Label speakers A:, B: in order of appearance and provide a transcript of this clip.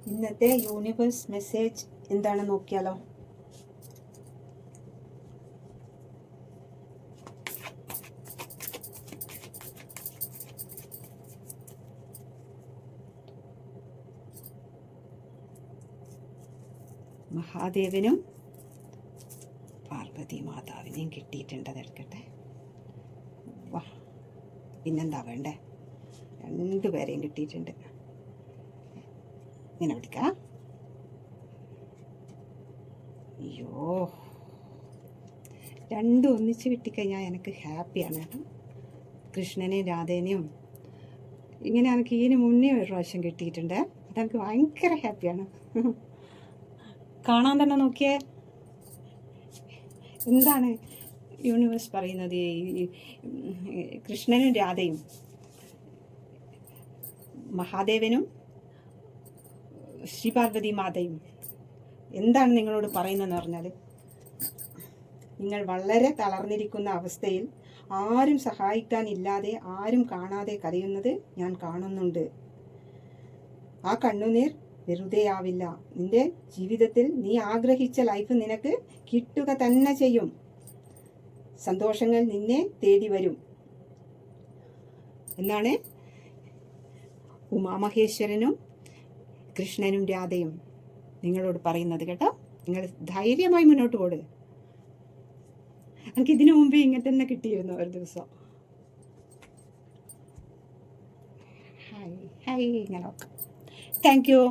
A: ഇന്നത്തെ universe message എന്താണെന്ന് നോക്കിയാലോ. മഹാദേവനും പാർവതി മാതാവിനെയും കിട്ടിയിട്ടുണ്ട്. അതെടുക്കട്ടെ. വാ, പിന്നെന്താ വേണ്ടേ? രണ്ടുപേരെയും കിട്ടിയിട്ടുണ്ട്. ഇങ്ങനെ പിടിക്കാം. അയ്യോ, രണ്ടും ഒന്നിച്ച് കിട്ടിക്കഴിഞ്ഞാൽ എനിക്ക് ഹാപ്പിയാണ്. കൃഷ്ണനെയും രാധേനെയും ഇങ്ങനെ എനിക്ക് ഇതിന് മുന്നേ ഒരു പ്രാവശ്യം കിട്ടിയിട്ടുണ്ട്. അതെനിക്ക് ഭയങ്കര ഹാപ്പിയാണ്. കാണാൻ തന്നെ നോക്കിയേ, എന്താണ് യൂണിവേഴ്സ് പറയുന്നത്? കൃഷ്ണനും രാധയും മഹാദേവനും ശ്രീപാർവതി മാതയും എന്താണ് നിങ്ങളോട് പറയുന്നതെന്ന് പറഞ്ഞാൽ, നിങ്ങൾ വളരെ തളർന്നിരിക്കുന്ന അവസ്ഥയിൽ ആരും സഹായിക്കാനില്ലാതെ ആരും കാണാതെ കരയുന്നത് ഞാൻ കാണുന്നുണ്ട്. ആ കണ്ണുനീർ വെറുതെയാവില്ല. നിന്റെ ജീവിതത്തിൽ നീ ആഗ്രഹിച്ച ലൈഫ് നിനക്ക് കിട്ടുക തന്നെ ചെയ്യും. സന്തോഷങ്ങൾ നിന്നെ തേടി വരും എന്നാണ് ഉമാമഹേശ്വരനും കൃഷ്ണനും രാധയും നിങ്ങളോട് പറയുന്നത് കേട്ടോ. നിങ്ങൾ ധൈര്യമായി മുന്നോട്ട് പോടുക. എനിക്ക് ഇതിനു മുമ്പേ ഇങ്ങനെ തന്നെ കിട്ടിയിരുന്നു ഒരു ദിവസം. ഹായ് ഹായ്, ഇങ്ങനെ നോക്കാം. Thank you.